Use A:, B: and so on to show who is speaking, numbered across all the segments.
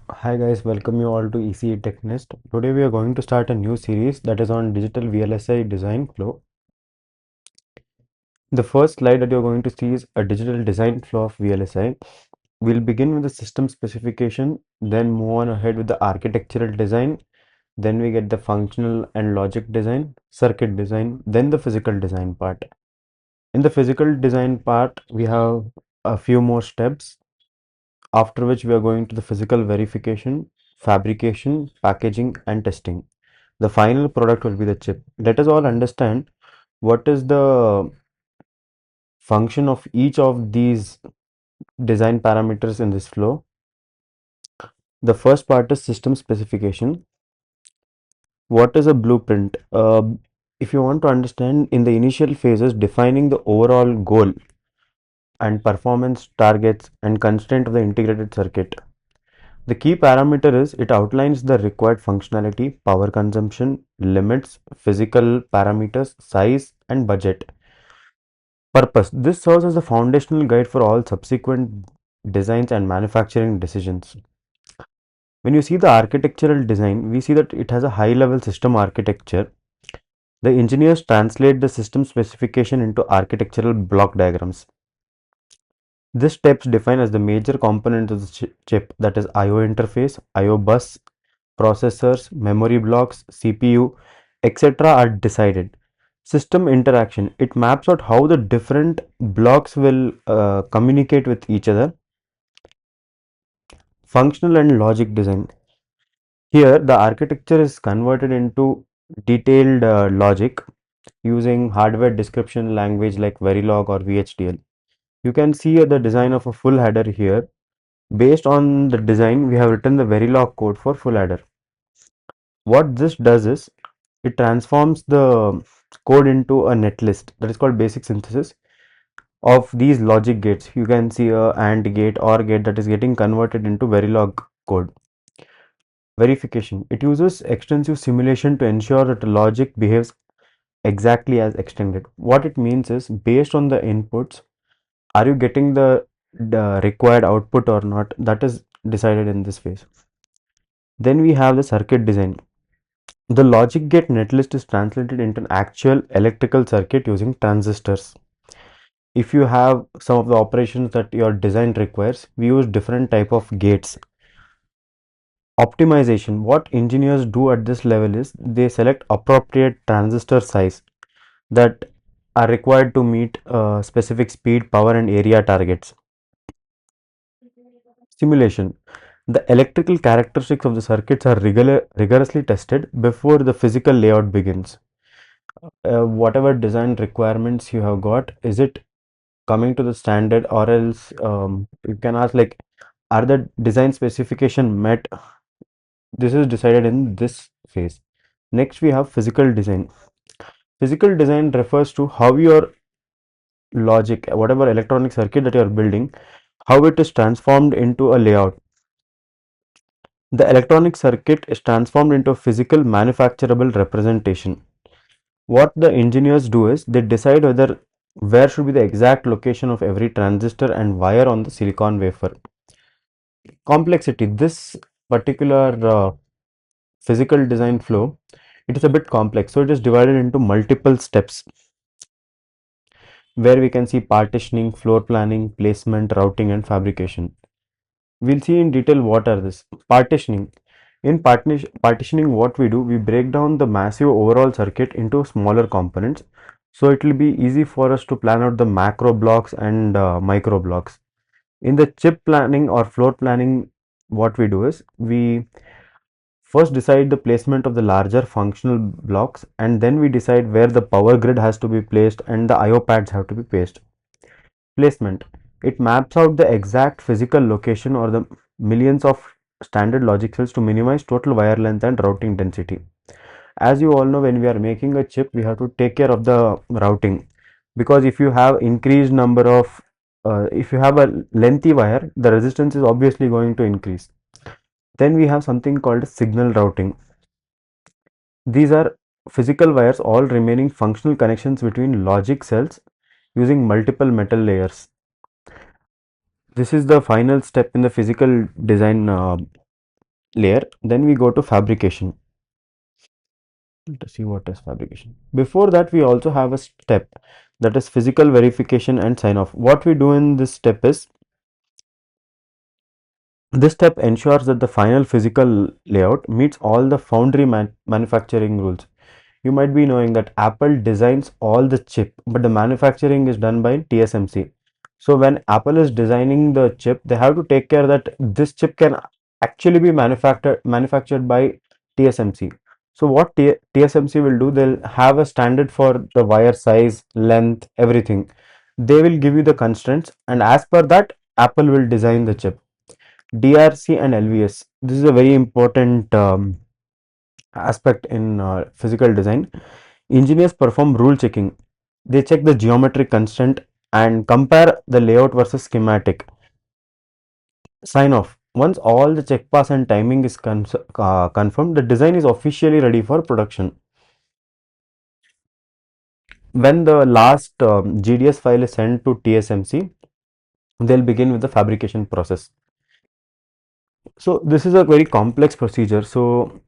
A: Hi guys, welcome you all to ECE TechNest. Today we are going to start a new series that is on digital VLSI design flow. The first slide that you're going to see is a digital design flow of VLSI. We'll begin with the system specification, then move on ahead with the architectural design, then we get the functional and logic design, circuit design, then the physical design part. In the physical design part, we have a few more steps, after which we are going to the physical verification, fabrication, packaging, and testing. The final product will be the chip. Let us all understand what is the function of each of these design parameters in this flow. The first part is system specification. What is a blueprint? If you want to understand, in the initial phases, defining the overall goal and performance targets and constraint of the integrated circuit. The key parameter is it outlines the required functionality, power consumption, limits, physical parameters, size, and budget. Purpose. This serves as the foundational guide for all subsequent designs and manufacturing decisions. When you see the architectural design, we see that it has a high level system architecture. The engineers translate the system specification into architectural block diagrams. These steps define as the major components of the chip, that is IO interface, IO bus, processors, memory blocks, CPU, etc. are decided. System interaction. It maps out how the different blocks will communicate with each other. Functional and logic design. Here, the architecture is converted into detailed logic using hardware description language like Verilog or VHDL. You can see the design of a full header here. Based on the design, we have written the Verilog code for full header. What this does is it transforms the code into a netlist that is called basic synthesis of these logic gates. You can see a AND gate or gate that is getting converted into Verilog code. Verification. It uses extensive simulation to ensure that the logic behaves exactly as extended. What it means is based on the inputs, are you getting the required output or not? That is decided in this phase. Then we have the circuit design. The logic gate netlist is translated into an actual electrical circuit using transistors. If you have some of the operations that your design requires, we use different type of gates. Optimization. What engineers do at this level is they select appropriate transistor size that are required to meet specific speed, power, and area targets. Simulation. The electrical characteristics of the circuits are rigorously tested before the physical layout begins. Whatever design requirements you have got, is it coming to the standard, or else you can ask like, are the design specification met? This is decided in this phase. Next we have physical design. Physical design refers to how your logic, whatever electronic circuit that you are building, how it is transformed into a layout. The electronic circuit is transformed into a physical manufacturable representation. What the engineers do is they decide where should be the exact location of every transistor and wire on the silicon wafer. Complexity. This particular physical design flow, it is a bit complex, so it is divided into multiple steps where we can see partitioning, floor planning, placement, routing, and fabrication. We'll see in detail what are this. Partitioning. In partitioning, what we do, we break down the massive overall circuit into smaller components, so it will be easy for us to plan out the macro blocks and micro blocks. In the chip planning or floor planning, what we do is we first decide the placement of the larger functional blocks, and then we decide where the power grid has to be placed and the IO pads have to be placed. Placement. It maps out the exact physical location or the millions of standard logic cells to minimize total wire length and routing density. As you all know, when we are making a chip, we have to take care of the routing, because if you have increased number of if you have a lengthy wire, the resistance is obviously going to increase. Then we have something called signal routing. These are physical wires, all remaining functional connections between logic cells using multiple metal layers. This is the final step in the physical design layer. Then we go to fabrication. Let's see what is fabrication. Before that, we also have a step, that is physical verification and sign off. What we do in this step is, this step ensures that the final physical layout meets all the foundry manufacturing rules. You might be knowing that Apple designs all the chip, but the manufacturing is done by TSMC. So when Apple is designing the chip, they have to take care that this chip can actually be manufactured by TSMC. So what TSMC will do, they'll have a standard for the wire size, length, everything. They will give you the constraints, and as per that, Apple will design the chip. DRC and LVS. This is a very important aspect in physical design. Engineers perform rule checking. They check the geometric constraint and compare the layout versus schematic. Sign off. Once all the check pass and timing is confirmed, the design is officially ready for production. When the last GDS file is sent to TSMC, they'll begin with the fabrication process. So this is a very complex procedure. So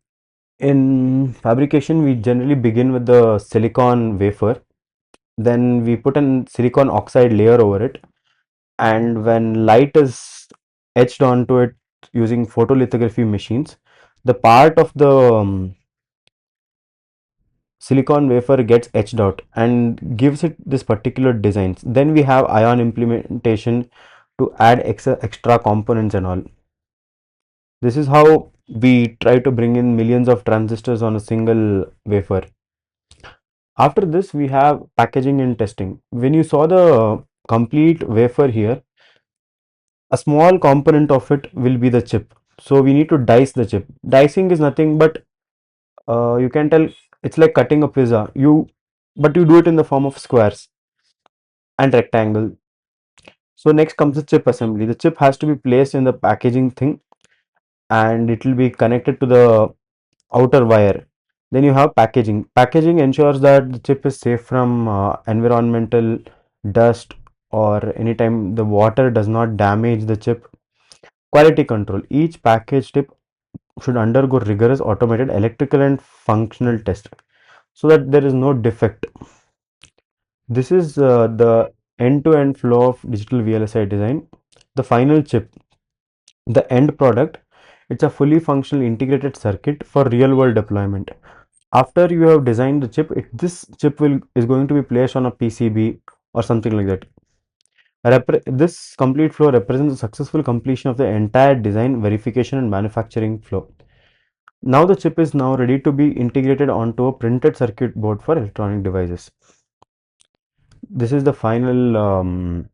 A: in fabrication, we generally begin with the silicon wafer. Then we put an silicon oxide layer over it, and when light is etched onto it using photolithography machines, the part of the silicon wafer gets etched out and gives it this particular designs. Then we have ion implementation to add extra components and all. This is how we try to bring in millions of transistors on a single wafer. After this, we have packaging and testing. When you saw the complete wafer here, a small component of it will be the chip. So we need to dice the chip. Dicing is nothing but you can tell it's like cutting a pizza. But you do it in the form of squares and rectangle. So next comes the chip assembly. The chip has to be placed in the packaging thing, and it will be connected to the outer wire. Then you have packaging. Packaging ensures that the chip is safe from environmental dust, or anytime the water does not damage the chip. Quality control. Each package chip should undergo rigorous automated electrical and functional test so that there is no defect. This is the end-to-end flow of digital VLSI design. The final chip, the end product, it's a fully functional integrated circuit for real-world deployment. After you have designed the chip, this chip is going to be placed on a PCB or something like that. This complete flow represents the successful completion of the entire design, verification, and manufacturing flow. Now the chip is now ready to be integrated onto a printed circuit board for electronic devices. This is the final